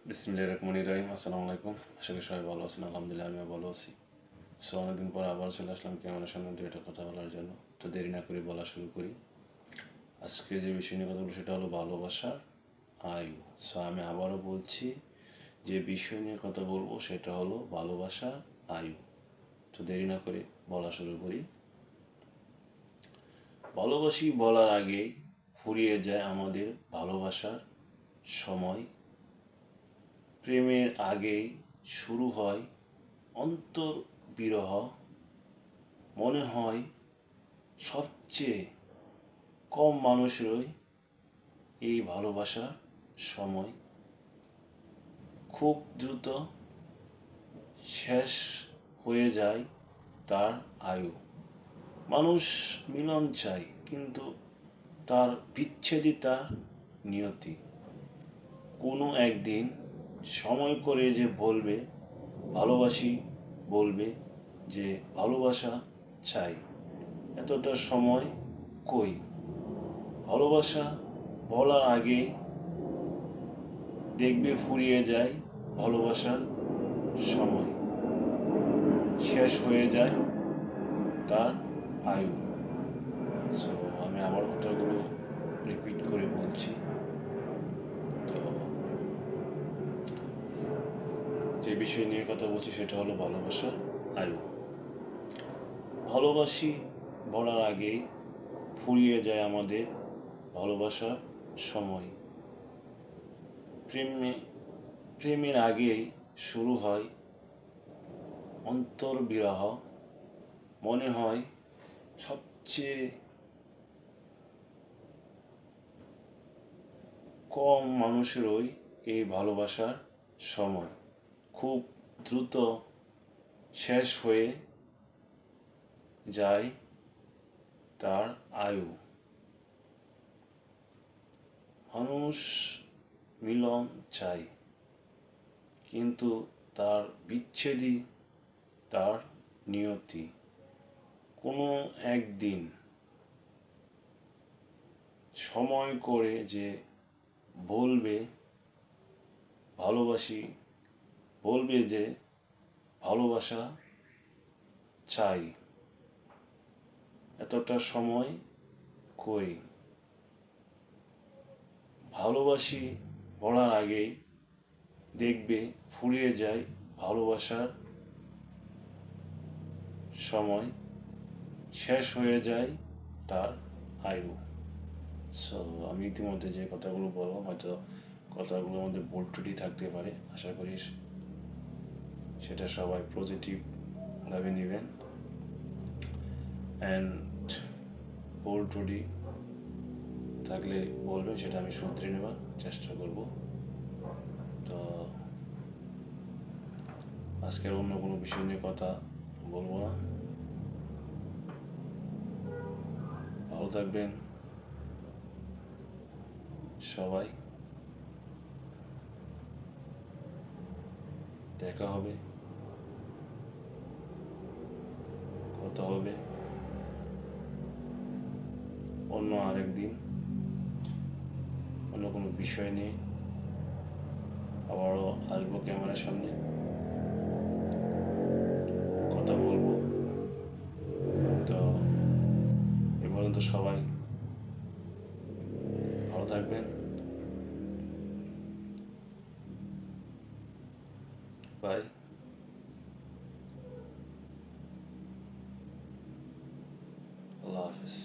বিসমিল্লাহির রহমানির রহিম। আসসালামু আলাইকুম। আশা করি সবাই ভালো আছেন। আলহামদুলিল্লাহ আমিও ভালো আছি। অনেকদিন পর আবার চলে আসলাম ক্যামেরার সামনে দুইটা কথা বলার জন্য। তো দেরি না করে বলা শুরু করি। আজকে যে বিষয় নিয়ে কথা বলবো সেটা হলো ভালোবাসার আয়ু। আমি আবারও বলছি, যে বিষয় নিয়ে কথা বলবো সেটা হলো ভালোবাসার আয়ু। তো দেরি না করে বলা শুরু করি। ভালোবাসি বলার আগেই ফুরিয়ে যায় আমাদের ভালোবাসার সময়। প্রেমের আগেই শুরু হয় অন্তর্বিরহ। মনে হয় সবচেয়ে কম মানুষেরই এই ভালোবাসার সময়। খুব দ্রুত শেষ হয়ে যায় তার আয়ু। মানুষ মিলন চায়, কিন্তু তার বিচ্ছেদই তার নিয়তি। কোনো একদিন সময় করে যে বলবে ভালোবাসি, বলবে যে ভালোবাসা চাই। এতটা সময় কই? ভালোবাসা বলার আগে দেখবে ফুরিয়ে যায় ভালোবাসার সময়। শেষ হয়ে যায় তার আয়ু। সো আমি আমার কথাগুলো রিপিট করে বলছি। তো যে বিষয় নিয়ে কথা বলছি সেটা হলো ভালোবাসার আয়ু। ভালোবাসি বলার আগেই ফুরিয়ে যায় আমাদের ভালোবাসার সময়। প্রেমের আগেই শুরু হয় অন্তর্বিরহ। মনে হয় সবচেয়ে কম মানুষেরই এই ভালোবাসার সময়। খুব দ্রুত শেষ হয়ে যায় তার আয়ু। মানুষ মিলন চায়, কিন্তু তার বিচ্ছেদই তার নিয়তি। কোনো একদিন সময় করে যে বলবে ভালোবাসি, বলবে যে ভালোবাসা চাই। এতটা সময় কই? ভালোবাসি বলার আগেই দেখবে ফুরিয়ে যায় ভালোবাসার সময়। শেষ হয়ে যায় তার আয়ু। সো আমি ইতিমধ্যে যে কথাগুলো বললাম, হয়তো কথাগুলোর মধ্যে ভুল ত্রুটি থাকতে পারে। আশা করি সেটা সবাই পজিটিভভাবে নেবেন। অ্যান্ড ভুল ত্রুটি থাকলে বলবেন, সেটা আমি শুধরে নেবার চেষ্টা করব। তো আজকের অন্য কোনো বিষয় নিয়ে কথা বলবো না। ভালো থাকবেন সবাই। দেখা হবে, কথা হবে অন্য আরেক দিন, অন্য কোনো বিষয় নিয়ে আবারও আসবো ক্যামেরার সামনে, কথা বলবো। তো এ পর্যন্ত সবাই ভালো থাকবেন। বাই। আল্লাহ হাফিজ।